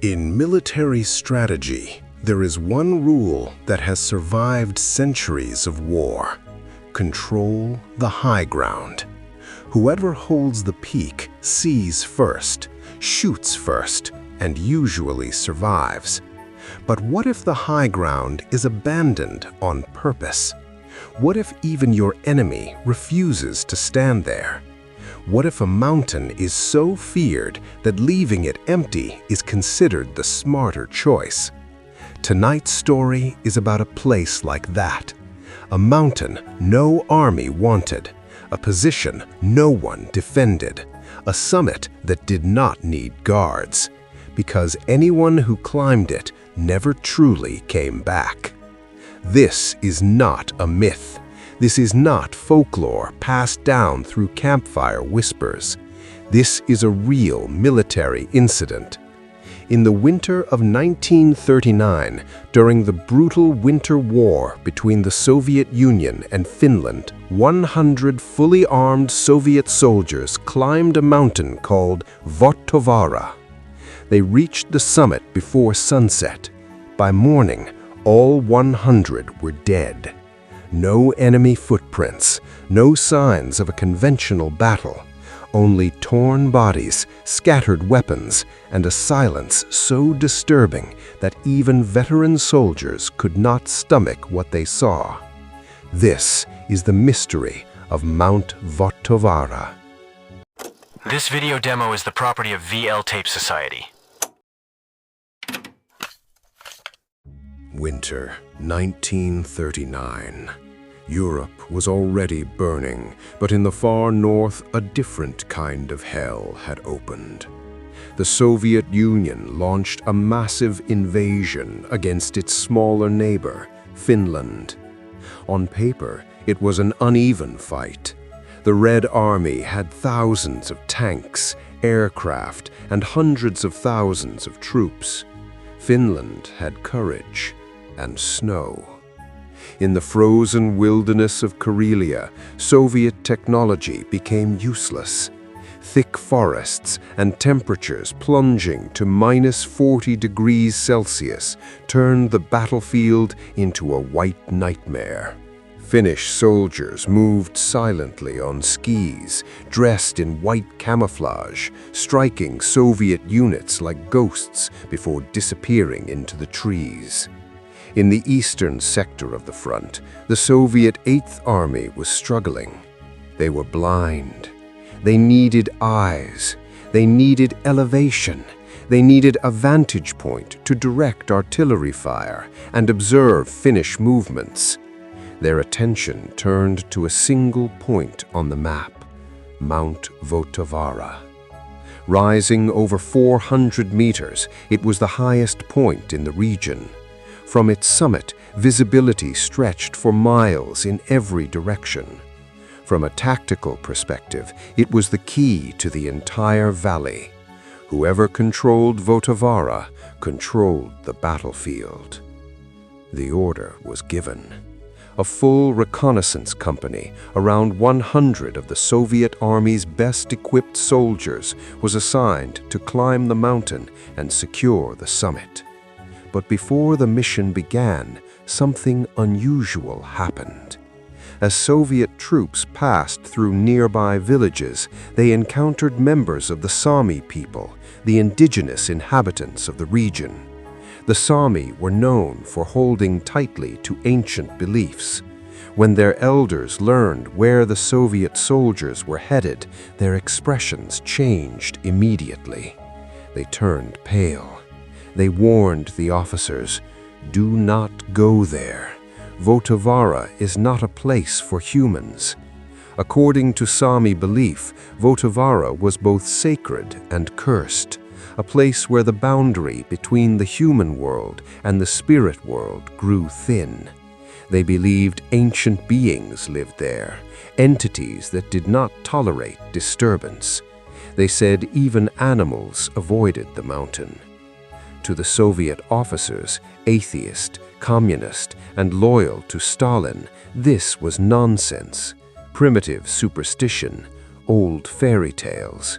In military strategy, there is one rule that has survived centuries of war. Control the high ground. Whoever holds the peak sees first, shoots first, and usually survives. But what if the high ground is abandoned on purpose? What if even your enemy refuses to stand there? What if a mountain is so feared that leaving it empty is considered the smarter choice? Tonight's story is about a place like that. A mountain no army wanted, a position no one defended, a summit that did not need guards, because anyone who climbed it never truly came back. This is not a myth. This is not folklore passed down through campfire whispers. This is a real military incident. In the winter of 1939, during the brutal Winter War between the Soviet Union and Finland, 100 fully armed Soviet soldiers climbed a mountain called Vottovaara. They reached the summit before sunset. By morning, all 100 were dead. No enemy footprints, no signs of a conventional battle, only torn bodies, scattered weapons, and a silence so disturbing that even veteran soldiers could not stomach what they saw. This is the mystery of Mount Vottovaara. This video demo is the property of VL Tape Society. Winter 1939. Europe was already burning, but in the far north a different kind of hell had opened. The Soviet Union launched a massive invasion against its smaller neighbor, Finland. On paper, it was an uneven fight. The Red Army had thousands of tanks, aircraft, and hundreds of thousands of troops. Finland had courage and snow. In the frozen wilderness of Karelia, Soviet technology became useless. Thick forests and temperatures plunging to -40 degrees Celsius turned the battlefield into a white nightmare. Finnish soldiers moved silently on skis, dressed in white camouflage, striking Soviet units like ghosts before disappearing into the trees. In the eastern sector of the front, the Soviet 8th Army was struggling. They were blind. They needed eyes. They needed elevation. They needed a vantage point to direct artillery fire and observe Finnish movements. Their attention turned to a single point on the map, Mount Vottovaara. Rising over 400 meters, it was the highest point in the region. From its summit, visibility stretched for miles in every direction. From a tactical perspective, it was the key to the entire valley. Whoever controlled Vottovaara controlled the battlefield. The order was given. A full reconnaissance company, around 100 of the Soviet Army's best-equipped soldiers, was assigned to climb the mountain and secure the summit. But before the mission began, something unusual happened. As Soviet troops passed through nearby villages, they encountered members of the Sami people, the indigenous inhabitants of the region. The Sami were known for holding tightly to ancient beliefs. When their elders learned where the Soviet soldiers were headed, their expressions changed immediately. They turned pale. They warned the officers, "Do not go there. Vottovaara is not a place for humans." According to Sami belief, Vottovaara was both sacred and cursed, a place where the boundary between the human world and the spirit world grew thin. They believed ancient beings lived there, entities that did not tolerate disturbance. They said even animals avoided the mountain. To the Soviet officers, atheist, communist, and loyal to Stalin, this was nonsense, primitive superstition, old fairy tales.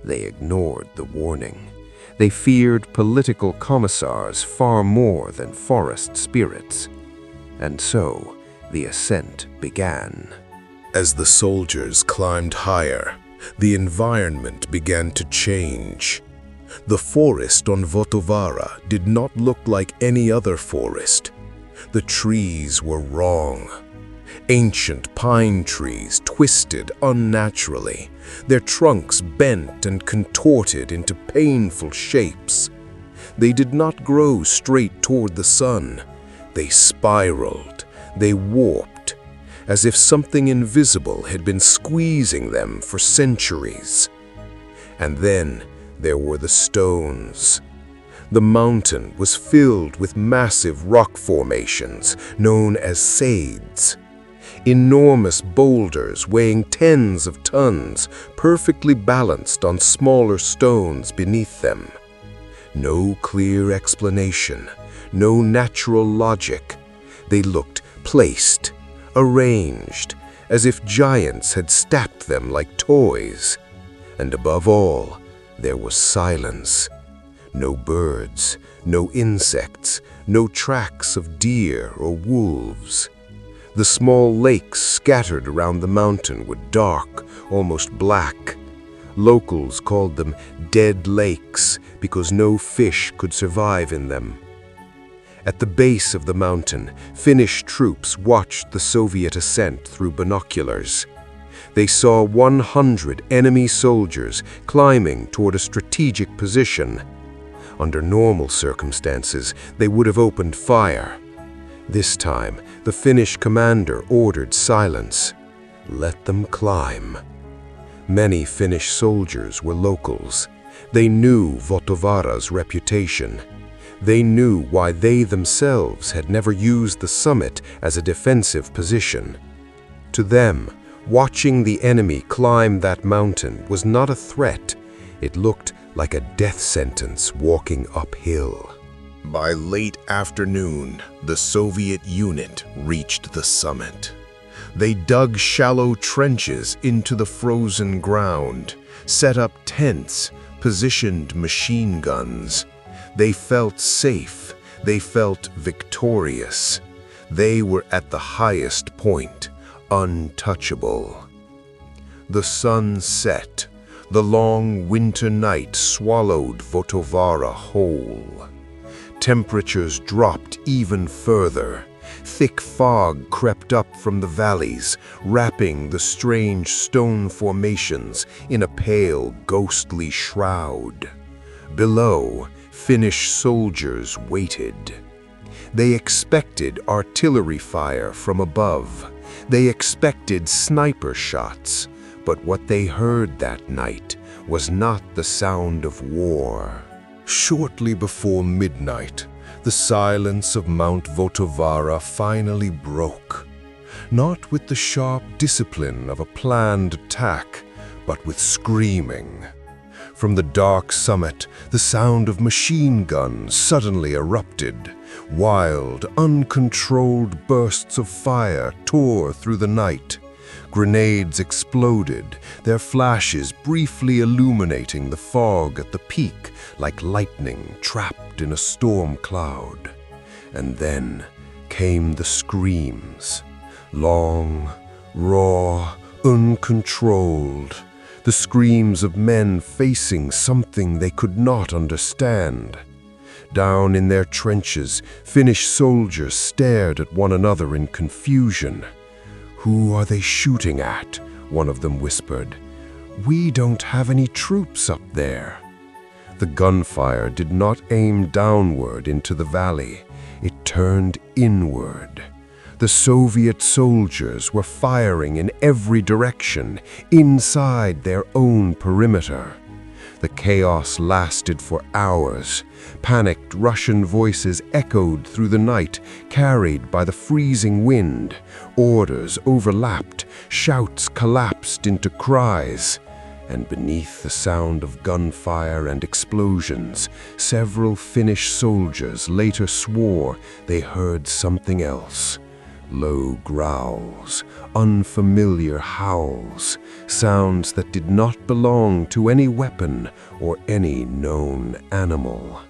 They ignored the warning. They feared political commissars far more than forest spirits. And so, the ascent began. As the soldiers climbed higher, the environment began to change. The forest on Vottovaara did not look like any other forest. The trees were wrong. Ancient pine trees twisted unnaturally, their trunks bent and contorted into painful shapes. They did not grow straight toward the sun. They spiraled, they warped, as if something invisible had been squeezing them for centuries. And then there were the stones. The mountain was filled with massive rock formations known as sades. Enormous boulders weighing tens of tons, perfectly balanced on smaller stones beneath them. No clear explanation, no natural logic. They looked placed, arranged, as if giants had stacked them like toys. And above all, there was silence. No birds, no insects, no tracks of deer or wolves. The small lakes scattered around the mountain were dark, almost black. Locals called them dead lakes because no fish could survive in them. At the base of the mountain, Finnish troops watched the Soviet ascent through binoculars. They saw 100 enemy soldiers climbing toward a strategic position. Under normal circumstances, they would have opened fire. This time, the Finnish commander ordered silence. Let them climb. Many Finnish soldiers were locals. They knew Vottovaara's reputation. They knew why they themselves had never used the summit as a defensive position. To them, watching the enemy climb that mountain was not a threat. It looked like a death sentence walking uphill. By late afternoon, the Soviet unit reached the summit. They dug shallow trenches into the frozen ground, set up tents, positioned machine guns. They felt safe. They felt victorious. They were at the highest point, untouchable. The sun set. The long winter night swallowed Vottovaara whole. Temperatures dropped even further. Thick fog crept up from the valleys, wrapping the strange stone formations in a pale, ghostly shroud. Below, Finnish soldiers waited. They expected artillery fire from above. They expected sniper shots, but what they heard that night was not the sound of war. Shortly before midnight, the silence of Mount Vottovaara finally broke. Not with the sharp discipline of a planned attack, but with screaming. From the dark summit, the sound of machine guns suddenly erupted. Wild, uncontrolled bursts of fire tore through the night. Grenades exploded, their flashes briefly illuminating the fog at the peak like lightning trapped in a storm cloud. And then came the screams. Long, raw, uncontrolled. The screams of men facing something they could not understand. Down in their trenches, Finnish soldiers stared at one another in confusion. "Who are they shooting at?" one of them whispered. "We don't have any troops up there." The gunfire did not aim downward into the valley. It turned inward. The Soviet soldiers were firing in every direction, inside their own perimeter. The chaos lasted for hours. Panicked Russian voices echoed through the night, carried by the freezing wind. Orders overlapped, shouts collapsed into cries. And beneath the sound of gunfire and explosions, several Finnish soldiers later swore they heard something else. Low growls, unfamiliar howls, sounds that did not belong to any weapon or any known animal.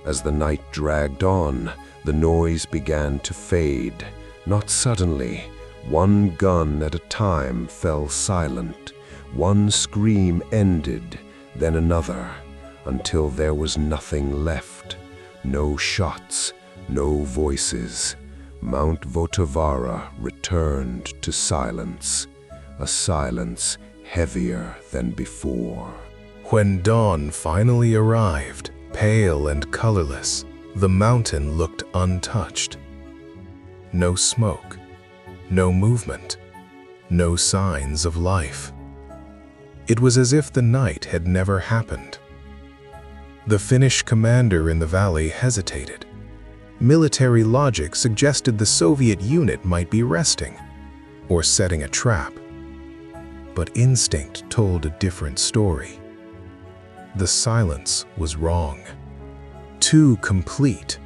As the night dragged on, the noise began to fade. Not suddenly. One gun at a time fell silent. One scream ended, then another, until there was nothing left. No shots, no voices. Mount Vottovaara returned to silence, a silence heavier than before. When dawn finally arrived, pale and colorless, the mountain looked untouched. No smoke, no movement, no signs of life. It was as if the night had never happened. The Finnish commander in the valley hesitated. Military logic suggested the Soviet unit might be resting or setting a trap. But instinct told a different story. The silence was wrong. Too complete.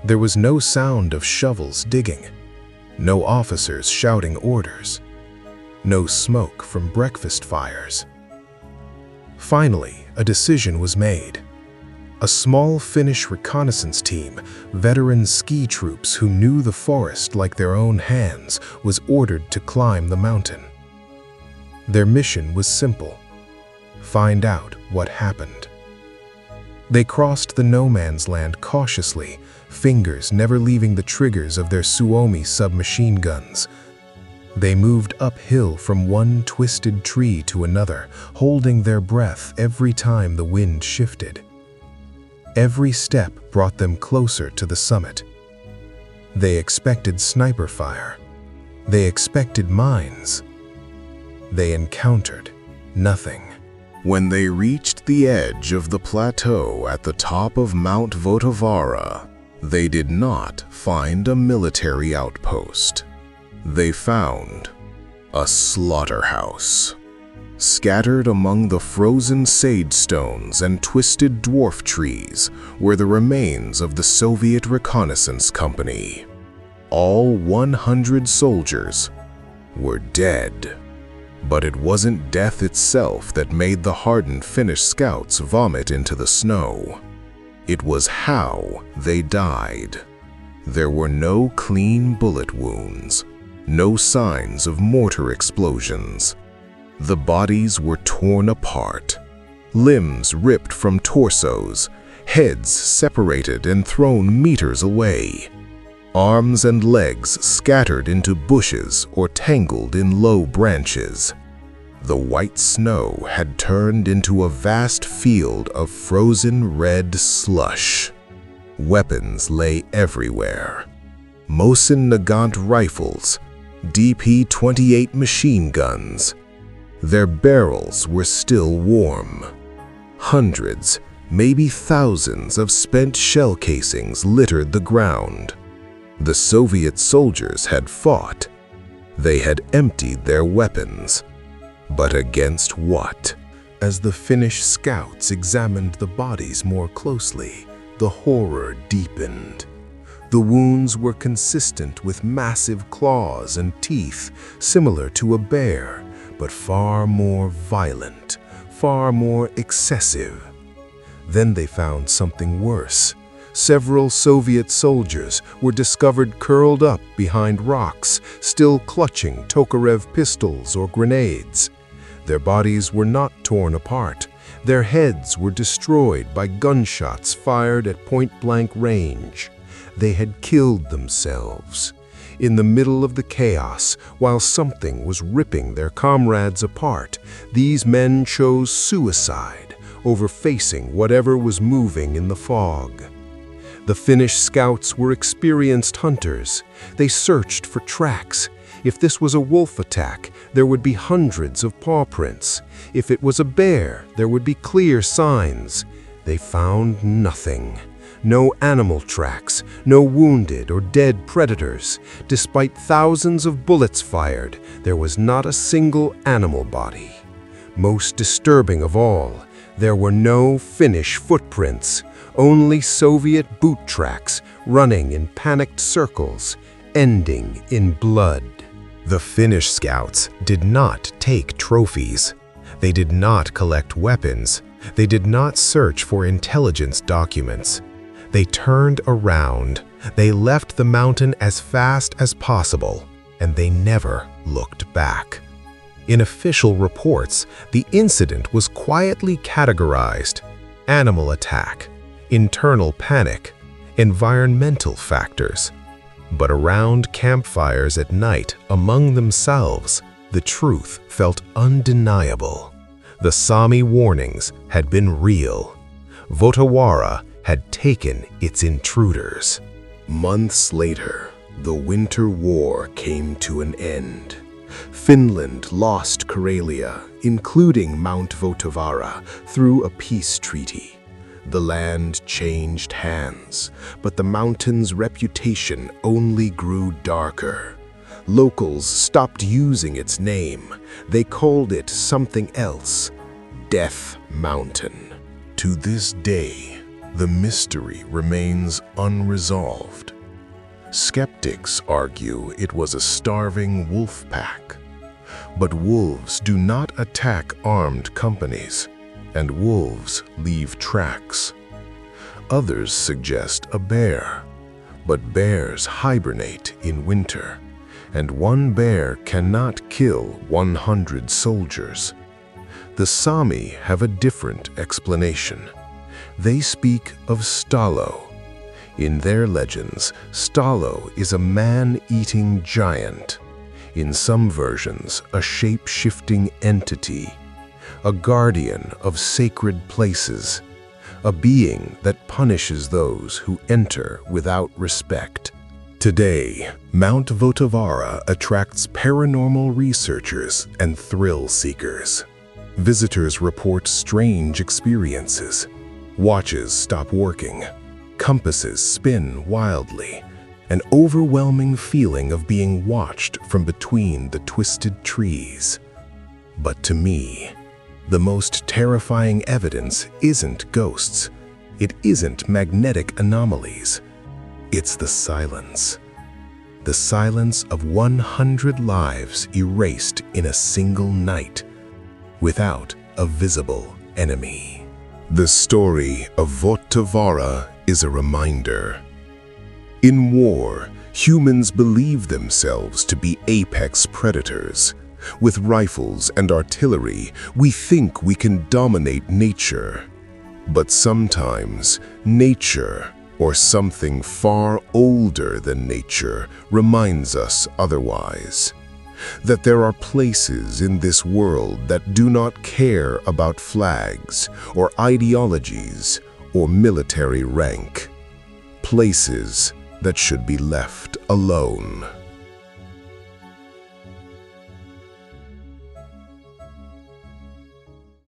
There was no sound of shovels digging, no officers shouting orders, no smoke from breakfast fires. Finally, a decision was made. A small Finnish reconnaissance team, veteran ski troops who knew the forest like their own hands, was ordered to climb the mountain. Their mission was simple: find out what happened. They crossed the no-man's land cautiously, fingers never leaving the triggers of their Suomi submachine guns. They moved uphill from one twisted tree to another, holding their breath every time the wind shifted. Every step brought them closer to the summit. They expected sniper fire. They expected mines. They encountered nothing. When they reached the edge of the plateau at the top of Mount Vottovaara, they did not find a military outpost. They found a slaughterhouse. Scattered among the frozen sage stones and twisted dwarf trees were the remains of the Soviet reconnaissance company. All 100 soldiers were dead. But it wasn't death itself that made the hardened Finnish scouts vomit into the snow. It was how they died. There were no clean bullet wounds, no signs of mortar explosions. The bodies were torn apart, limbs ripped from torsos, heads separated and thrown meters away, arms and legs scattered into bushes or tangled in low branches. The white snow had turned into a vast field of frozen red slush. Weapons lay everywhere. Mosin Nagant rifles, DP-28 machine guns. Their barrels were still warm. Hundreds, maybe thousands of spent shell casings littered the ground. The Soviet soldiers had fought. They had emptied their weapons. But against what? As the Finnish scouts examined the bodies more closely, the horror deepened. The wounds were consistent with massive claws and teeth, similar to a bear, but far more violent, far more excessive. Then they found something worse. Several Soviet soldiers were discovered curled up behind rocks, still clutching Tokarev pistols or grenades. Their bodies were not torn apart. Their heads were destroyed by gunshots fired at point-blank range. They had killed themselves. In the middle of the chaos, while something was ripping their comrades apart, these men chose suicide over facing whatever was moving in the fog. The Finnish scouts were experienced hunters. They searched for tracks. If this was a wolf attack, there would be hundreds of paw prints. If it was a bear, there would be clear signs. They found nothing. No animal tracks, no wounded or dead predators. Despite thousands of bullets fired, there was not a single animal body. Most disturbing of all, there were no Finnish footprints, only Soviet boot tracks running in panicked circles ending in blood. The Finnish scouts did not take trophies. They did not collect weapons. They did not search for intelligence documents. They turned around. They left the mountain as fast as possible, and they never looked back. In official reports, the incident was quietly categorized: animal attack, internal panic, environmental factors. But around campfires at night, among themselves, the truth felt undeniable. The Sami warnings had been real. Vottovaara had taken its intruders. Months later, the Winter War came to an end. Finland lost Karelia, including Mount Vottovaara, through a peace treaty. The land changed hands, but the mountain's reputation only grew darker. Locals stopped using its name. They called it something else: Death Mountain. To this day, the mystery remains unresolved. Skeptics argue it was a starving wolf pack. But wolves do not attack armed companies, and wolves leave tracks. Others suggest a bear, but bears hibernate in winter, and one bear cannot kill 100 soldiers. The Sami have a different explanation. They speak of Stalo. In their legends, Stalo is a man-eating giant. In some versions, a shape-shifting entity, a guardian of sacred places, a being that punishes those who enter without respect. Today, Mount Vottovaara attracts paranormal researchers and thrill seekers. Visitors report strange experiences. Watches stop working. Compasses spin wildly. An overwhelming feeling of being watched from between the twisted trees. But to me, the most terrifying evidence isn't ghosts. It isn't magnetic anomalies. It's the silence. The silence of 100 lives erased in a single night, without a visible enemy. The story of Vottovaara is a reminder. In war, humans believe themselves to be apex predators. With rifles and artillery, we think we can dominate nature. But sometimes, nature, or something far older than nature, reminds us otherwise. That there are places in this world that do not care about flags, or ideologies, or military rank. Places that should be left alone.